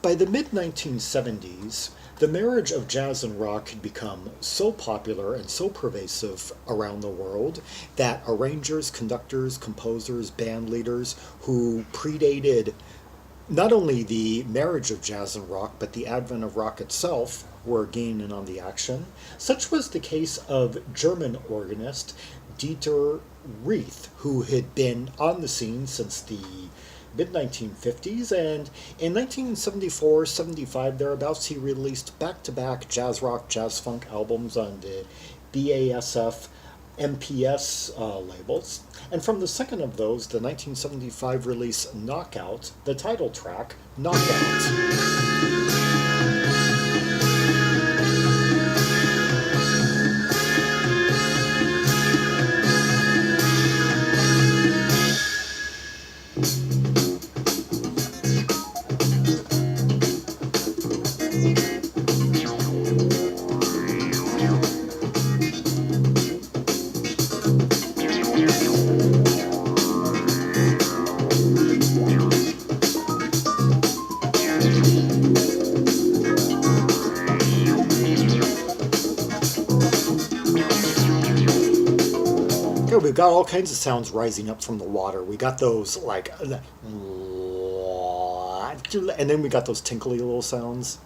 By the mid-1970s, the marriage of jazz and rock had become so popular and so pervasive around the world that arrangers, conductors, composers, band leaders who predated not only the marriage of jazz and rock, but the advent of rock itself were gaining on the action. Such was the case of German organist Dieter Reith, who had been on the scene since the mid 1950s, and in 1974-75 thereabouts, he released back to back jazz rock, jazz funk albums on the BASF MPS labels. And from the second of those, the 1975 release Knockout, the title track, Knockout. We've got all kinds of sounds rising up from the water. We got those like, and then we got those tinkly little sounds.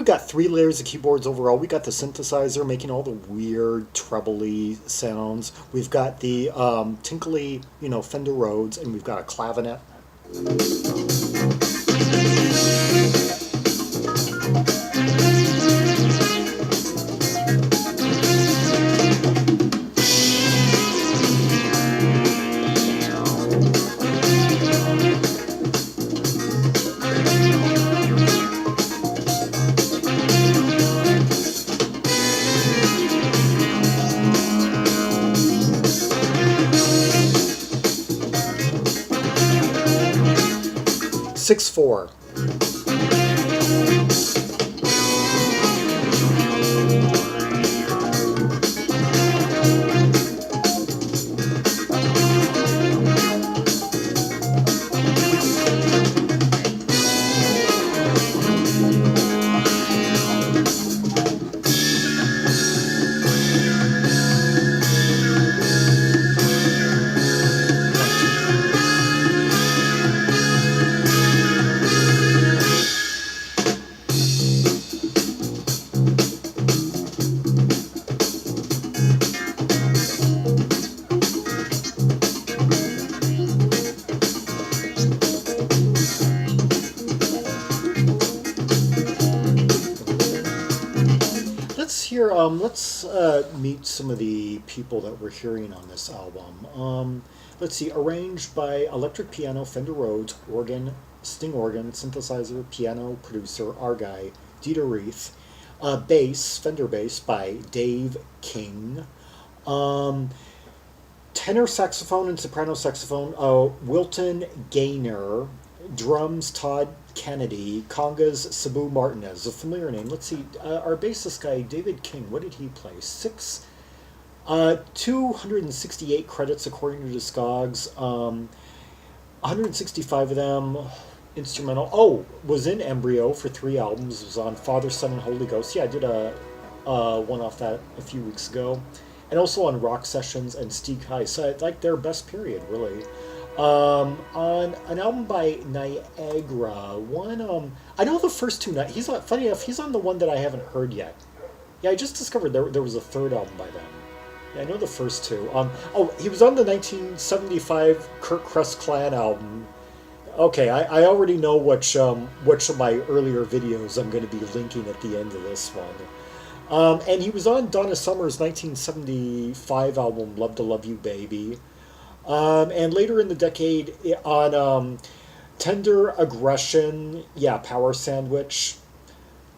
Got 3 layers of keyboards overall. We got the synthesizer making all the weird trebly sounds. We've got the tinkly, Fender Rhodes, and we've got a clavinet. 6/4. Let's meet some of the people that we're hearing on this album. Let's see, arranged by electric piano, Fender Rhodes, organ, sting organ, synthesizer, piano, producer, our guy, Dieter Reith. Bass, Fender bass by Dave King. Tenor saxophone and soprano saxophone, Wilton Gaynair. Drums, Todd Canedy. Congas, Sabú Martínez, a familiar name. Let's see, our bassist guy, David King, what did he play? 268 credits according to Discogs. 165 of them instrumental. Oh, was in Embryo for 3 albums. Was on Father, Son, and Holy Ghost. Yeah, I did a one off that a few weeks ago. And also on Rock Sessions and Steak High. So I like their best period, really. On an album by Niagara, I know the first 2. He's on, funny enough, he's on the one that I haven't heard yet. Yeah, I just discovered there was a 3rd album by them. Yeah, I know the first 2. He was on the 1975 Kirk Crest Clan album. Okay, I already know which of my earlier videos I'm going to be linking at the end of this one. And he was on Donna Summer's 1975 album Love to Love You Baby. And later in the decade on Tender Aggression, Power Sandwich,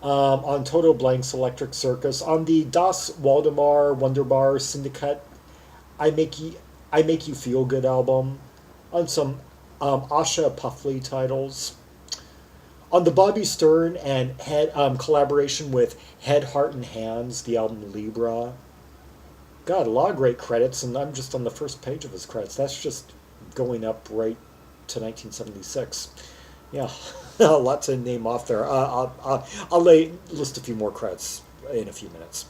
on Toto Blank's Electric Circus, on the Das Waldemar Wunderbar Syndicate, I Make You Feel Good album, on some Asha Puffley titles. On the Bobby Stern and head collaboration with Head, Heart, and Hands, the album Libra. God, a lot of great credits, and I'm just on the first page of his credits. That's just going up right to 1976. Yeah, a lot to name off there. I'll list a few more credits in a few minutes.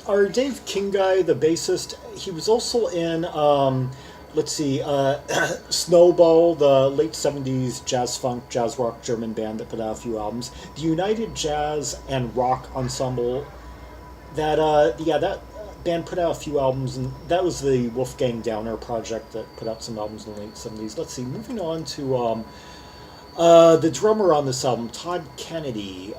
Our Dave King guy, the bassist, he was also in, let's see, Snowball, the late 70s jazz funk, jazz rock German band that put out a few albums. The United Jazz and Rock Ensemble, that band put out a few albums, and that was the Wolfgang Downer project that put out some albums in the late 70s. Let's see, moving on to the drummer on this album, Todd Canedy.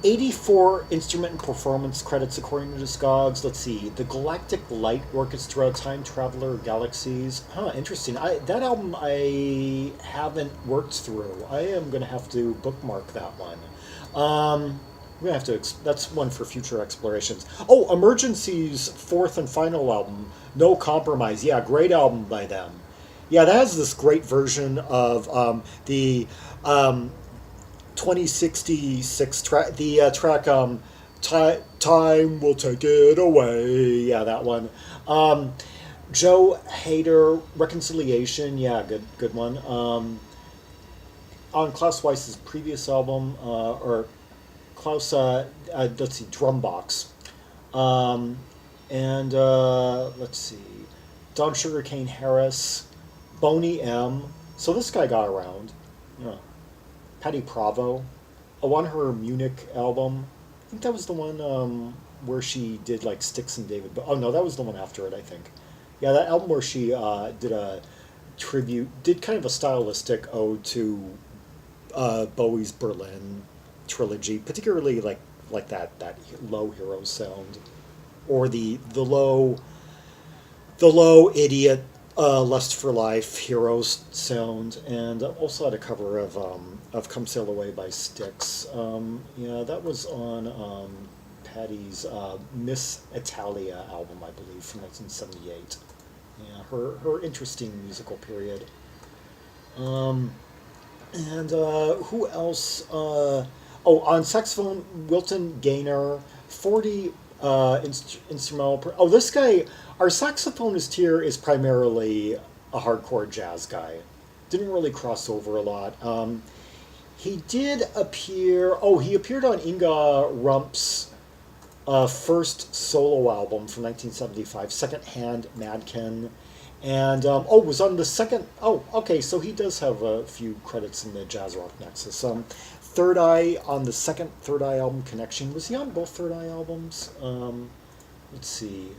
84 instrument and performance credits according to Discogs. Let's see. The Galactic Light Orchestra, Time Traveler, Galaxies. Huh, interesting. That album I haven't worked through. I am going to have to bookmark that one. I'm going to have to... that's one for future explorations. Oh, Emergency's fourth and final album, No Compromise. Yeah, great album by them. Yeah, that has this great version of the... 2066 track, the track Time Will Take It Away. Yeah, that one. Joe Hader, Reconciliation. Yeah, good one. On Klaus Weiss's previous album, or Klaus, let's see, Drumbox. And let's see, Don Sugarcane Harris, Boney M. So this guy got around. Yeah. Patty Pravo, on her Munich album. I think that was the one where she did like Styx and David. Oh no, that was the one after it, I think. Yeah, that album where she did a tribute, did kind of a stylistic ode to Bowie's Berlin trilogy, particularly like that low hero sound, or the low idiot Lust for Life Heroes sound, and also had a cover of Come Sail Away by Styx. Yeah, that was on Patty's Miss Italia album, I believe, from 1978. Yeah, her interesting musical period. And who else? On saxophone, Wilton Gaynair, 40 instrumental. Oh, this guy, our saxophonist here, is primarily a hardcore jazz guy. Didn't really cross over a lot. He did appear. Oh, he appeared on Inga Rump's first solo album from 1975, Second Hand Madkin, and was on the second. Oh, okay, so he does have a few credits in the jazz rock nexus. Third Eye on the second Third Eye album, Connection. Was he on both Third Eye albums? Let's see.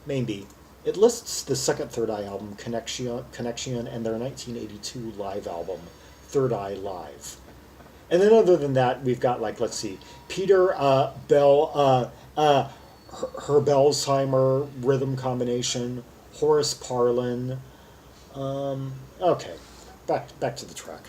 Maybe. It lists the second Third Eye album, Connection, and their 1982 live album, Third Eye Live. And then other than that, we've got, like, let's see, Peter Bell, Herbelsheimer, Rhythm Combination, Horace Parlin. Okay, back to the track.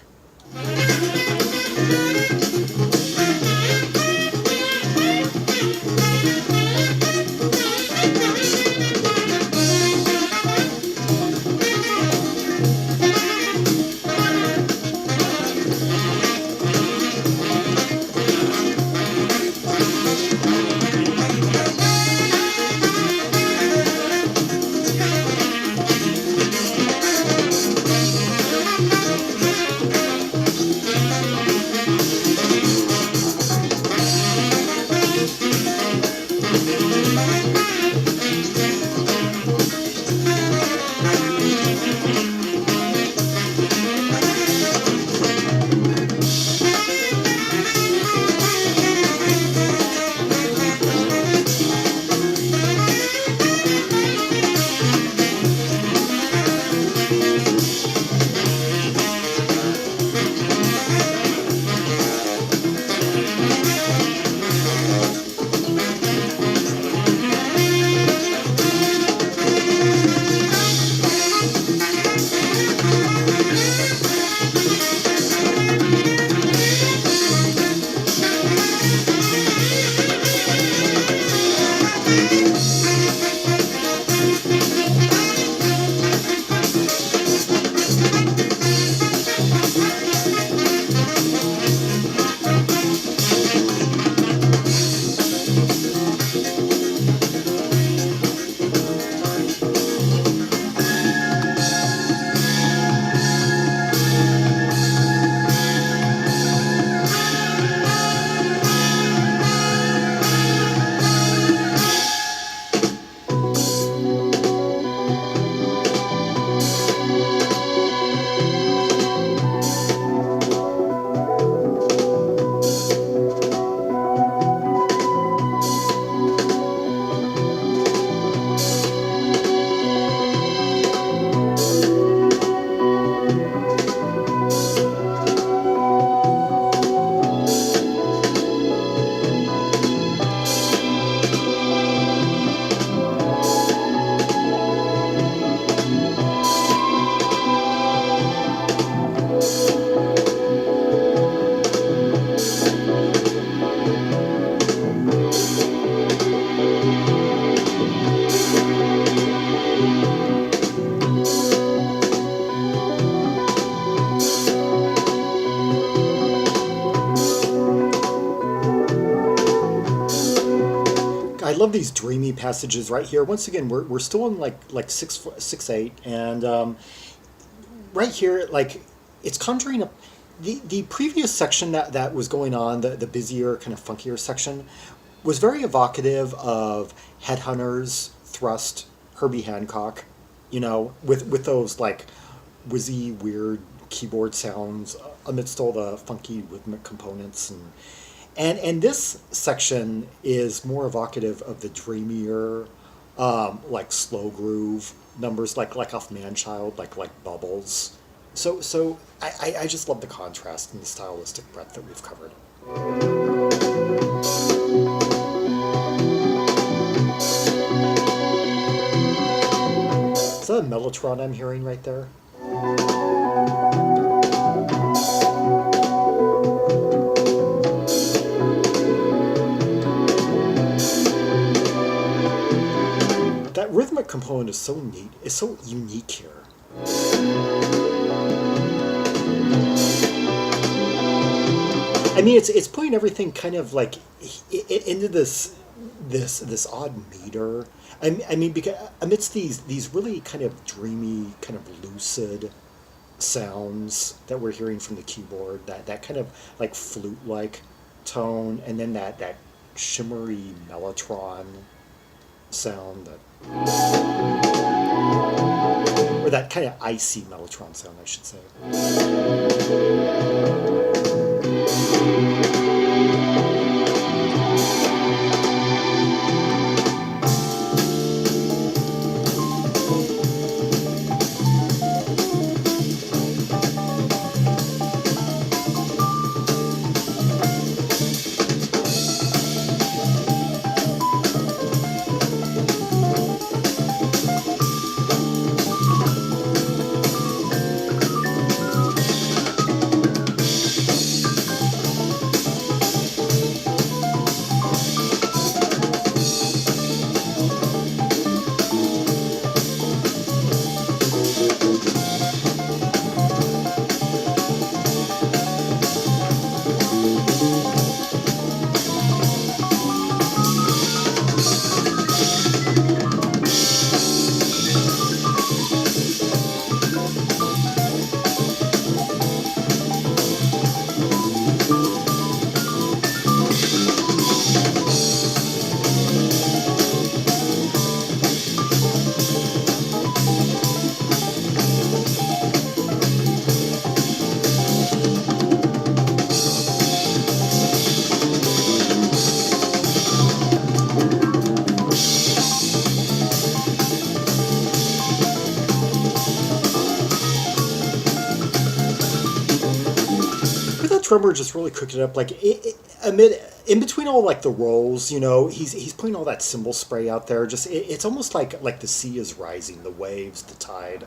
love these dreamy passages right here. Once again, we're still in like 6/8, and right here, like it's conjuring up the previous section that was going on, the busier, kind of funkier section, was very evocative of Headhunters, Thrust, Herbie Hancock, with those like whizzy, weird keyboard sounds amidst all the funky rhythmic components, and this section is more evocative of the dreamier, like slow groove numbers, like off Manchild, like Bubbles. So I just love the contrast and the stylistic breadth that we've covered. Is that a mellotron I'm hearing right there? That rhythmic component is so neat. It's so unique here. I mean, it's putting everything kind of like into this odd meter. I mean, because amidst these really kind of dreamy, kind of lucid sounds that we're hearing from the keyboard, that kind of like flute-like tone, and then that shimmery mellotron sound, or that kind of icy mellotron sound, I should say. Drummer just really cooked it up, like in between all like the rolls, he's putting all that cymbal spray out there. Just it's almost like the sea is rising, the waves, the tide.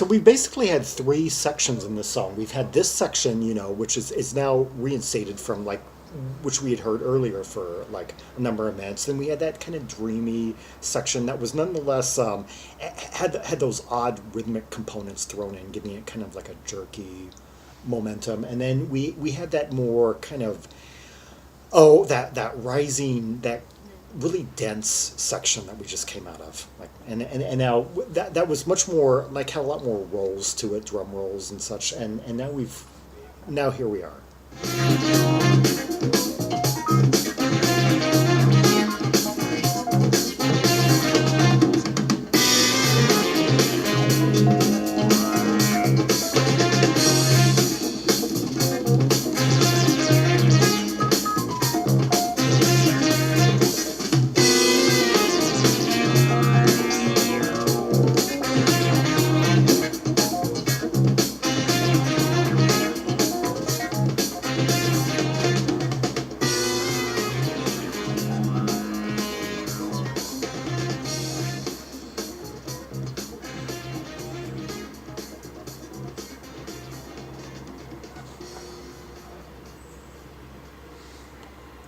We basically had three sections in this song. We've had this section, which is now reinstated from like, which we had heard earlier for like a number of minutes. Then we had that kind of dreamy section that was nonetheless had those odd rhythmic components thrown in, giving it kind of like a jerky momentum. And then we had that more kind of that rising, that really dense section that we just came out of, like, and now that was much more like, had a lot more rolls to it, drum rolls and such, and now here we are.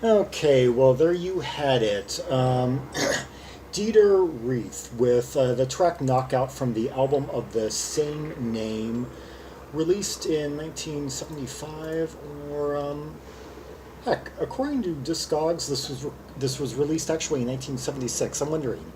Okay, well, there you had it. Dieter Reith with the track Knockout from the album of the same name, released in 1975, or heck, according to Discogs, this was released actually in 1976. I'm wondering.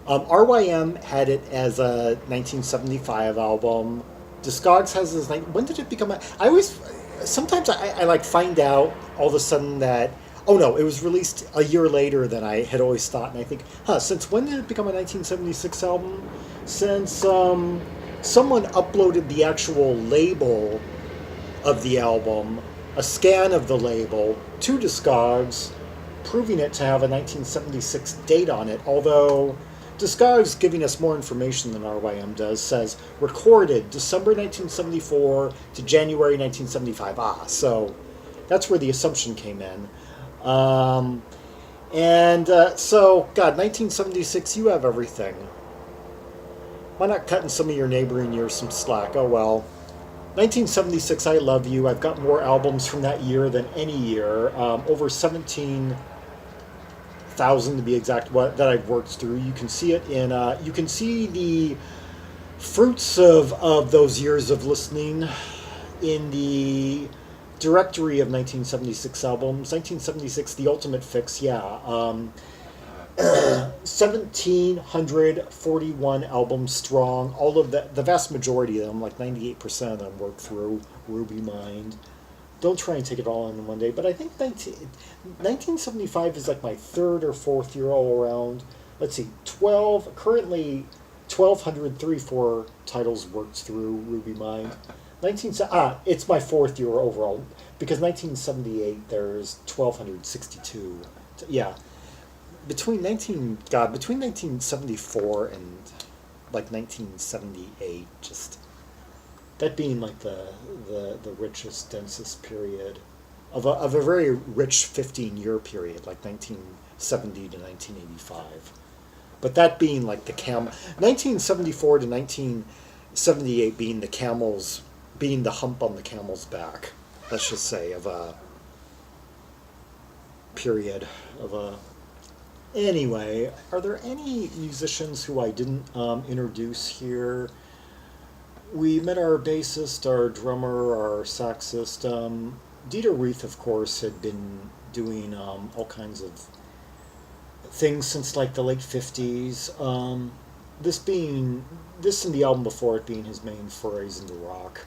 RYM had it as a 1975 album. Discogs has his when did it become a? I always sometimes I like find out all of a sudden that oh no, it was released a year later than I had always thought, and I think, since when did it become a 1976 album? Since someone uploaded the actual label of the album, a scan of the label to Discogs, proving it to have a 1976 date on it, although Discogs, giving us more information than RYM does, says recorded December 1974 to January 1975. So that's where the assumption came in. So, God, 1976, you have everything. Why not cutting some of your neighboring years some slack? Oh well. 1976, I Love You. I've got more albums from that year than any year. Over 17,000 to be exact, that I've worked through. You can see it in. You can see the fruits of those years of listening in the directory of 1976 albums. 1976, The Ultimate Fix. Yeah. 1,741 albums strong. All of the vast majority of them, like 98% of them, worked through Ruby Mind. Don't try and take it all in one day, but I think 1975 is like my third or fourth year all around. Let's see, currently 1,234 titles worked through Ruby Mind. It's my fourth year overall, because 1978 there's 1,262. Yeah. Between 1974 and like 1978, just that being like the richest, densest period of a very rich 15-year period, like 1970 to 1985. But that being like 1974 to 1978 being the hump on the camel's back, let's just say, of a period of a. Anyway, are there any musicians who I didn't introduce here? We met our bassist, our drummer, our saxist. Dieter Reith, of course, had been doing all kinds of things since like the late 50s. This and the album before it being his main forays into rock.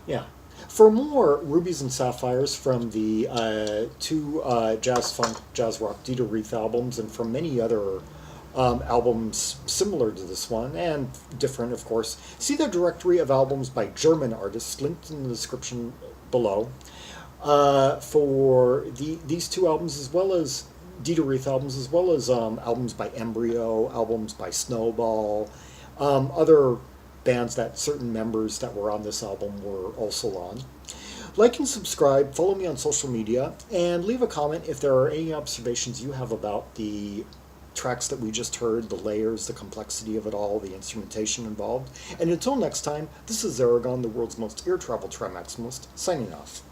Yeah. For more Rubies and Sapphires from the two jazz funk, jazz rock Dieter Reith albums, and from many other albums similar to this one, and different, of course, see the directory of albums by German artists linked in the description below for these two albums, as well as Dieter Reith albums, as well as albums by Embryo, albums by Snowball, other bands that certain members that were on this album were also on. Like and subscribe, follow me on social media, and leave a comment if there are any observations you have about the tracks that we just heard, the layers, the complexity of it all, the instrumentation involved. And until next time, this is Zaragon, the world's most ear travel trimaximalist, signing off.